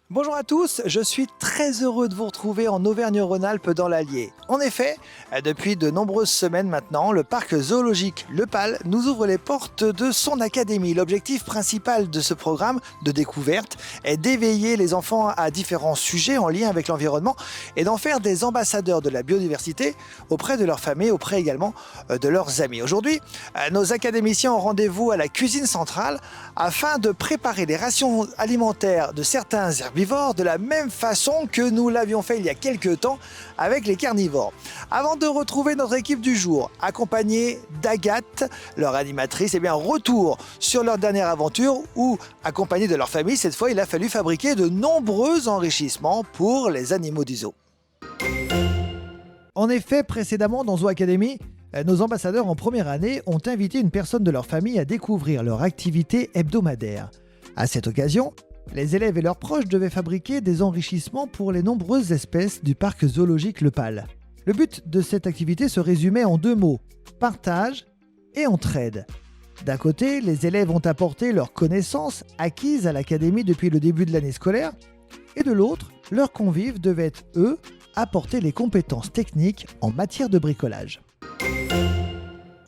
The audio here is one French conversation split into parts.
Bonjour à tous, je suis très heureux de vous retrouver en Auvergne-Rhône-Alpes dans l'Allier. En effet, depuis de nombreuses semaines maintenant, le parc zoologique Le Pal nous ouvre les portes de son académie. L'objectif principal de ce programme de découverte est d'éveiller les enfants à différents sujets en lien avec l'environnement et d'en faire des ambassadeurs de la biodiversité auprès de leur famille, auprès également de leurs amis. Aujourd'hui, nos académiciens ont rendez-vous à la cuisine centrale afin de préparer les rations alimentaires de certains herbivores de la même façon que nous l'avions fait il y a quelques temps avec les carnivores. Avant de retrouver notre équipe du jour, accompagnée d'Agathe, leur animatrice, retour sur leur dernière aventure où, accompagnés de leur famille, cette fois il a fallu fabriquer de nombreux enrichissements pour les animaux du zoo. En effet, précédemment dans Zoo Academy, nos ambassadeurs en première année ont invité une personne de leur famille à découvrir leur activité hebdomadaire. À cette occasion, les élèves et leurs proches devaient fabriquer des enrichissements pour les nombreuses espèces du parc zoologique Le Pal. Le but de cette activité se résumait en deux mots, partage et entraide. D'un côté, les élèves ont apporté leurs connaissances acquises à l'académie depuis le début de l'année scolaire, et de l'autre, leurs convives devaient, eux, apporter les compétences techniques en matière de bricolage.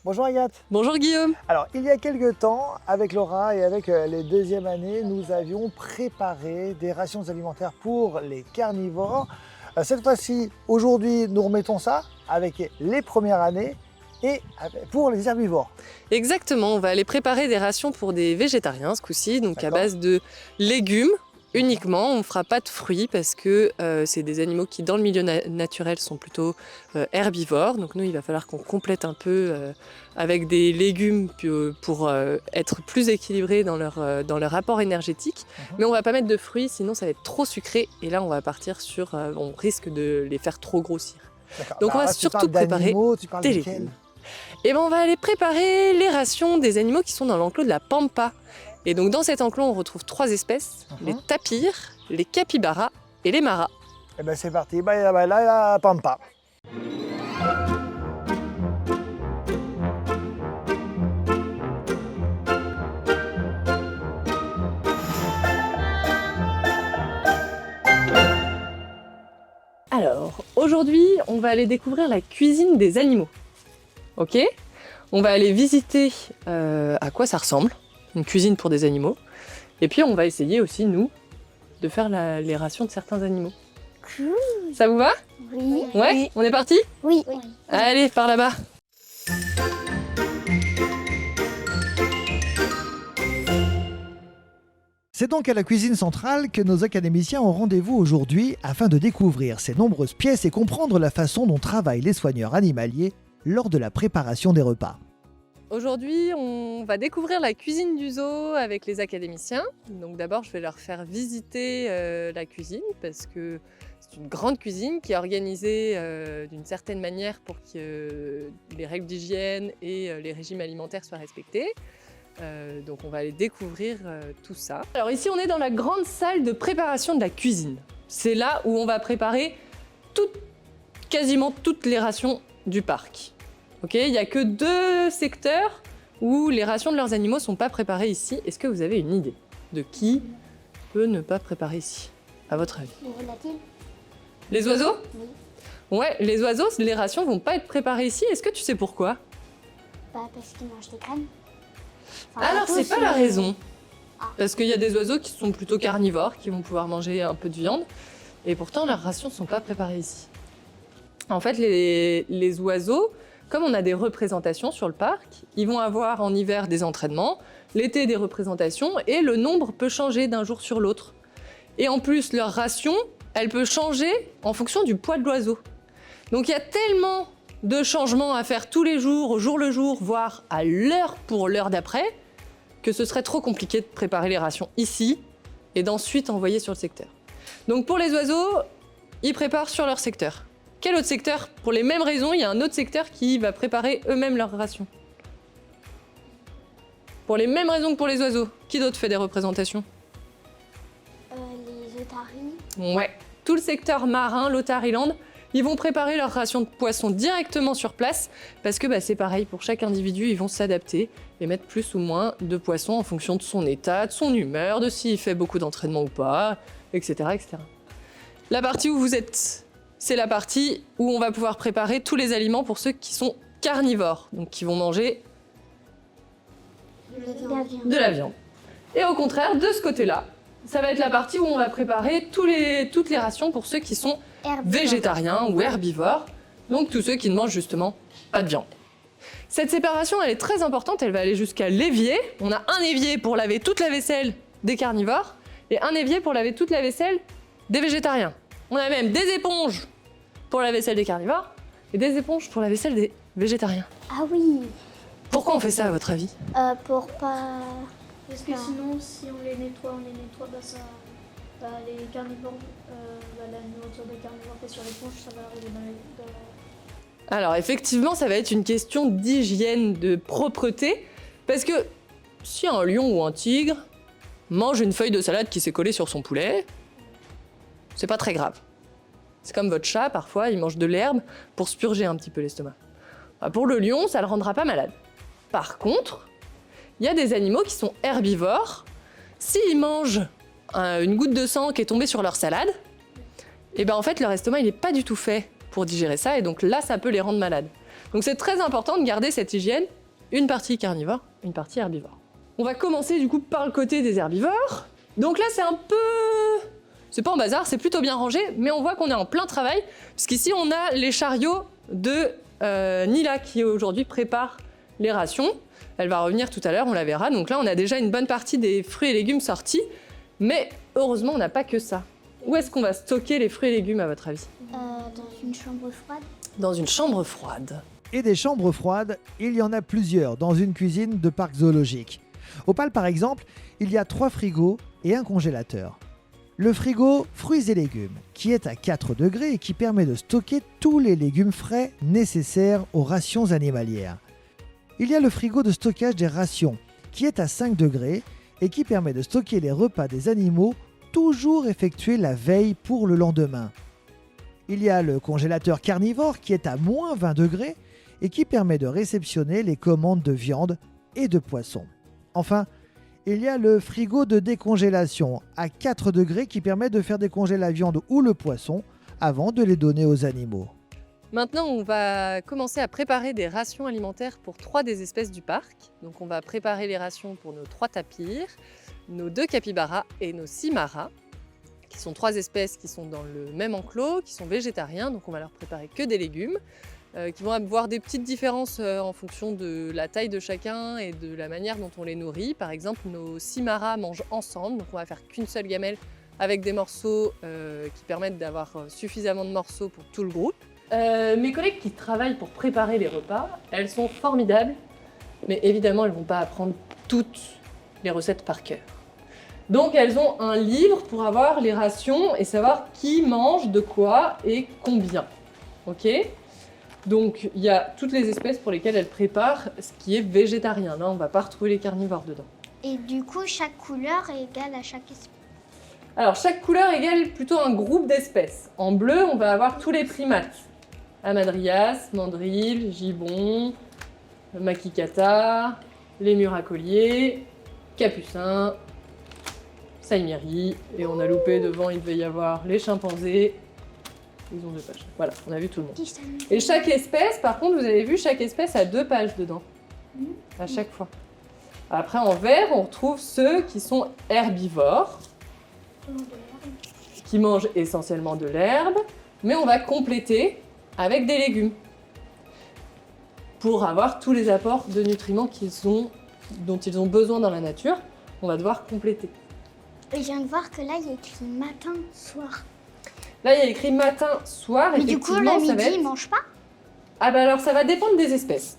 Bonjour Agathe. Bonjour Guillaume. Alors, il y a quelques temps, avec Laura et avec les deuxièmes années, nous avions préparé des rations alimentaires pour les carnivores. Cette fois-ci, aujourd'hui, nous remettons ça avec les premières années et pour les herbivores. Exactement, on va aller préparer des rations pour des végétariens ce coup-ci, donc à D'accord. base de légumes uniquement. On ne fera pas de fruits parce que c'est des animaux qui, dans le milieu naturel, sont plutôt herbivores. Donc nous, il va falloir qu'on complète un peu avec des légumes pour être plus équilibrés dans leur apport énergétique. Mais on ne va pas mettre de fruits, sinon ça va être trop sucré. Et là, on va partir sur... on risque de les faire trop grossir. D'accord. Donc on va là, surtout préparer des légumes. Et on va aller préparer les rations des animaux qui sont dans l'enclos de la Pampa. Et donc dans cet enclos, on retrouve trois espèces, les tapirs, les capybaras et les maras. Et bien c'est parti, là, la Pampa. Alors, aujourd'hui, on va aller découvrir la cuisine des animaux. Ok ? On va aller visiter à quoi ça ressemble, une cuisine pour des animaux. Et puis on va essayer aussi, nous, de faire les rations de certains animaux. Cool. Ça vous va ? Oui. Ouais, Oui. on est parti ? Oui. Allez, par là-bas. C'est donc à la cuisine centrale que nos académiciens ont rendez-vous aujourd'hui afin de découvrir ces nombreuses pièces et comprendre la façon dont travaillent les soigneurs animaliers lors de la préparation des repas. Aujourd'hui, on va découvrir la cuisine du zoo avec les académiciens. Donc d'abord, je vais leur faire visiter la cuisine parce que c'est une grande cuisine qui est organisée d'une certaine manière pour que les règles d'hygiène et les régimes alimentaires soient respectés. Donc on va aller découvrir tout ça. Alors ici, on est dans la grande salle de préparation de la cuisine. C'est là où on va préparer quasiment toutes les rations du parc. Okay, il n'y a que 2 secteurs où les rations de leurs animaux ne sont pas préparées ici. Est-ce que vous avez une idée de qui peut ne pas préparer ici, à votre avis ? Les volatiles. Les oiseaux ? Oui. Ouais, les oiseaux, les rations vont pas être préparées ici. Est-ce que tu sais pourquoi ? Bah, parce qu'ils mangent des graines. Alors, c'est pas la raison. Parce qu'il y a des oiseaux qui sont plutôt carnivores, qui vont pouvoir manger un peu de viande. Et pourtant, leurs rations ne sont pas préparées ici. En fait, les oiseaux... Comme on a des représentations sur le parc, ils vont avoir en hiver des entraînements, l'été des représentations, et le nombre peut changer d'un jour sur l'autre. Et en plus, leur ration, elle peut changer en fonction du poids de l'oiseau. Donc il y a tellement de changements à faire tous les jours, au jour le jour, voire à l'heure pour l'heure d'après, que ce serait trop compliqué de préparer les rations ici et d'ensuite envoyer sur le secteur. Donc pour les oiseaux, ils préparent sur leur secteur. Quel autre secteur ? Pour les mêmes raisons, il y a un autre secteur qui va préparer eux-mêmes leurs rations. Pour les mêmes raisons que pour les oiseaux, qui d'autre fait des représentations ? Les otaries. Ouais. Tout le secteur marin, l'Otariland, Ils vont préparer leur ration de poisson directement sur place parce que c'est pareil, pour chaque individu, ils vont s'adapter et mettre plus ou moins de poissons en fonction de son état, de son humeur, de s'il fait beaucoup d'entraînement ou pas, etc., etc. La partie où vous êtes, c'est la partie où on va pouvoir préparer tous les aliments pour ceux qui sont carnivores, donc qui vont manger de la viande. Et au contraire, de ce côté-là, ça va être la partie où on va préparer toutes les rations pour ceux qui sont végétariens ou herbivores, donc tous ceux qui ne mangent justement pas de viande. Cette séparation, elle est très importante, elle va aller jusqu'à l'évier. On a un évier pour laver toute la vaisselle des carnivores et un évier pour laver toute la vaisselle des végétariens. On a même des éponges pour la vaisselle des carnivores et des éponges pour la vaisselle des végétariens. Ah oui. Pourquoi on fait ça à votre avis? Pour pas... Parce que sinon, si on les nettoie, les carnivores, la nourriture des carnivores qui est sur l'éponge, ça va arriver dans la... Alors effectivement, ça va être une question d'hygiène, de propreté, parce que si un lion ou un tigre mange une feuille de salade qui s'est collée sur son poulet, c'est pas très grave. C'est comme votre chat, parfois, il mange de l'herbe pour se purger un petit peu l'estomac. Pour le lion, ça le rendra pas malade. Par contre, il y a des animaux qui sont herbivores. S'ils mangent une goutte de sang qui est tombée sur leur salade, en fait, leur estomac, il n'est pas du tout fait pour digérer ça, et donc là, ça peut les rendre malades. Donc c'est très important de garder cette hygiène, une partie carnivore, une partie herbivore. On va commencer du coup par le côté des herbivores. Donc là, c'est un peu... C'est pas en bazar, c'est plutôt bien rangé, mais on voit qu'on est en plein travail, puisqu'ici, on a les chariots de Nila qui aujourd'hui prépare les rations. Elle va revenir tout à l'heure, on la verra. Donc là, on a déjà une bonne partie des fruits et légumes sortis, mais heureusement, on n'a pas que ça. Où est-ce qu'on va stocker les fruits et légumes, à votre avis? Dans une chambre froide. Dans une chambre froide. Et des chambres froides, il y en a plusieurs dans une cuisine de parc zoologique. Au PAL, par exemple, il y a 3 frigos et un congélateur. Le frigo fruits et légumes, qui est à 4 degrés et qui permet de stocker tous les légumes frais nécessaires aux rations animalières. Il y a le frigo de stockage des rations, qui est à 5 degrés et qui permet de stocker les repas des animaux toujours effectués la veille pour le lendemain. Il y a le congélateur carnivore qui est à moins 20 degrés et qui permet de réceptionner les commandes de viande et de poisson. Enfin, il y a le frigo de décongélation à 4 degrés qui permet de faire décongeler la viande ou le poisson avant de les donner aux animaux. Maintenant, on va commencer à préparer des rations alimentaires pour 3 des espèces du parc. Donc on va préparer les rations pour nos 3 tapirs, nos 2 capybaras et nos 6 maras, qui sont 3 espèces qui sont dans le même enclos, qui sont végétariens, donc on va leur préparer que des légumes, qui vont avoir des petites différences en fonction de la taille de chacun et de la manière dont on les nourrit. Par exemple, nos 6 maras mangent ensemble, donc on va faire qu'une seule gamelle avec des morceaux qui permettent d'avoir suffisamment de morceaux pour tout le groupe. Mes collègues qui travaillent pour préparer les repas, elles sont formidables, mais évidemment, elles ne vont pas apprendre toutes les recettes par cœur. Donc, elles ont un livre pour avoir les rations et savoir qui mange de quoi et combien. Ok ? Donc, il y a toutes les espèces pour lesquelles elles préparent ce qui est végétarien. Là, on ne va pas retrouver les carnivores dedans. Et du coup, chaque couleur est égale à chaque espèce. Alors, chaque couleur égale plutôt un groupe d'espèces. En bleu, on va avoir tous les primates. Hamadryas, mandrill, gibbon, makikata, lémur à collier, capucin, saïmiri, et on a loupé devant, il devait y avoir les chimpanzés. Ils ont 2 pages. Voilà, on a vu tout le monde. Et chaque espèce, par contre, vous avez vu, chaque espèce a 2 pages dedans. À chaque fois. Après, en vert, on retrouve ceux qui sont herbivores, qui mangent essentiellement de l'herbe, mais on va compléter avec des légumes pour avoir tous les apports de nutriments dont ils ont besoin dans la nature. On va devoir compléter. Je viens de voir que là, il y a écrit matin, soir. Là, il y a écrit matin, soir. Mais du coup, le midi, ils mangent pas? Ah bah alors, ça va dépendre des espèces.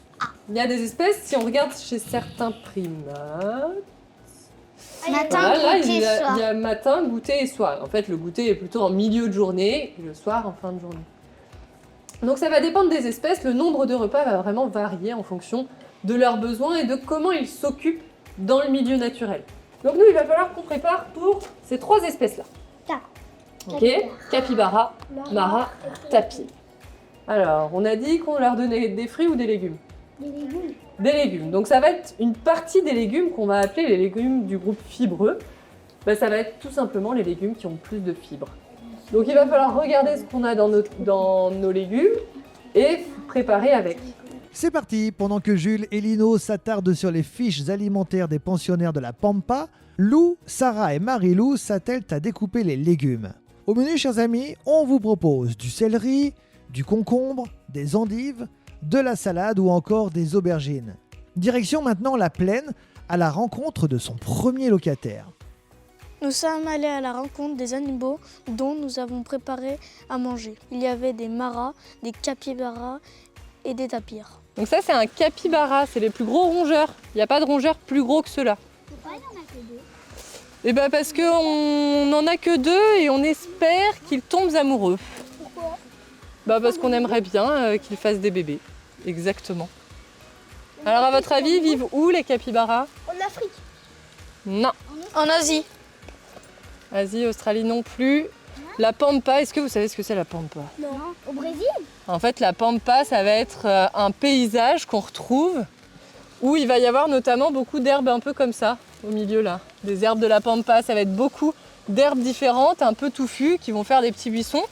Il y a des espèces, si on regarde chez certains primates... Matin, voilà, là, goûter, soir. Il y a matin, goûter et soir. En fait, le goûter est plutôt en milieu de journée et le soir en fin de journée. Donc ça va dépendre des espèces. Le nombre de repas va vraiment varier en fonction de leurs besoins et de comment ils s'occupent dans le milieu naturel. Donc nous, il va falloir qu'on prépare pour ces 3 espèces-là. D'accord. Ok, capybara, mara, tapir. Alors, on a dit qu'on leur donnait des fruits ou des légumes? Des légumes. Des légumes. Donc ça va être une partie des légumes qu'on va appeler les légumes du groupe fibreux. Bah, ça va être tout simplement les légumes qui ont plus de fibres. Donc il va falloir regarder ce qu'on a dans nos légumes et préparer avec. C'est parti. Pendant que Jules et Lino s'attardent sur les fiches alimentaires des pensionnaires de la Pampa, Lou, Sarah et Marie-Lou s'attellent à découper les légumes. Au menu, chers amis, on vous propose du céleri, du concombre, des endives, de la salade ou encore des aubergines. Direction maintenant la plaine, à la rencontre de son premier locataire. Nous sommes allés à la rencontre des animaux dont nous avons préparé à manger. Il y avait des maras, des capybaras et des tapirs. Donc ça c'est un capybara, c'est les plus gros rongeurs. Il n'y a pas de rongeurs plus gros que ceux-là. Pourquoi il n'y en a que deux? Et bah parce qu'on n'en a que 2 et on espère qu'ils tombent amoureux. Pourquoi? Bah parce qu'on aimerait bien qu'ils fassent des bébés. Exactement. Alors à votre avis, ils vivent où les capybaras? En Afrique. Non. En Asie, Asie, Australie non plus. La pampa, est-ce que vous savez ce que c'est la pampa? Non. Au Brésil? En fait, la pampa, ça va être un paysage qu'on retrouve où il va y avoir notamment beaucoup d'herbes un peu comme ça, au milieu là. Des herbes de la pampa, ça va être beaucoup d'herbes différentes, un peu touffues, qui vont faire des petits buissons.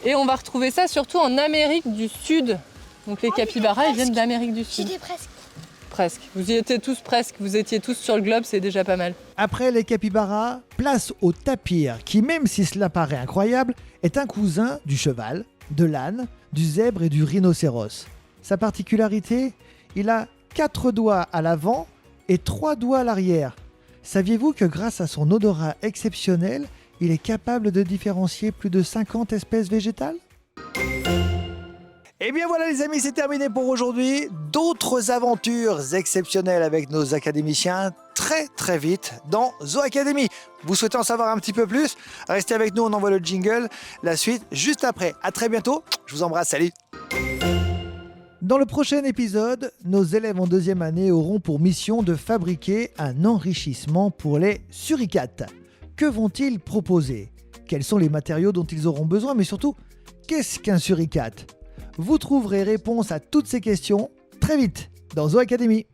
Et on va retrouver ça surtout en Amérique du Sud. Donc les capybaras, ils viennent d'Amérique du Sud. J'étais presque. Presque. Vous y étiez tous presque. Vous étiez tous sur le globe, c'est déjà pas mal. Après les capybaras, place au tapir qui, même si cela paraît incroyable, est un cousin du cheval, de l'âne, du zèbre et du rhinocéros. Sa particularité, il a 4 doigts à l'avant et 3 doigts à l'arrière. Saviez-vous que grâce à son odorat exceptionnel, il est capable de différencier plus de 50 espèces végétales ? Et bien voilà les amis, c'est terminé pour aujourd'hui. D'autres aventures exceptionnelles avec nos académiciens très vite dans Zoo Academy. Vous souhaitez en savoir un petit peu plus? Restez avec nous, on envoie le jingle. La suite juste après. À très bientôt. Je vous embrasse, salut. Dans le prochain épisode, nos élèves en 2e année auront pour mission de fabriquer un enrichissement pour les suricates. Que vont-ils proposer? Quels sont les matériaux dont ils auront besoin? Mais surtout, qu'est-ce qu'un suricate? Vous trouverez réponse à toutes ces questions très vite dans Zoo Academy.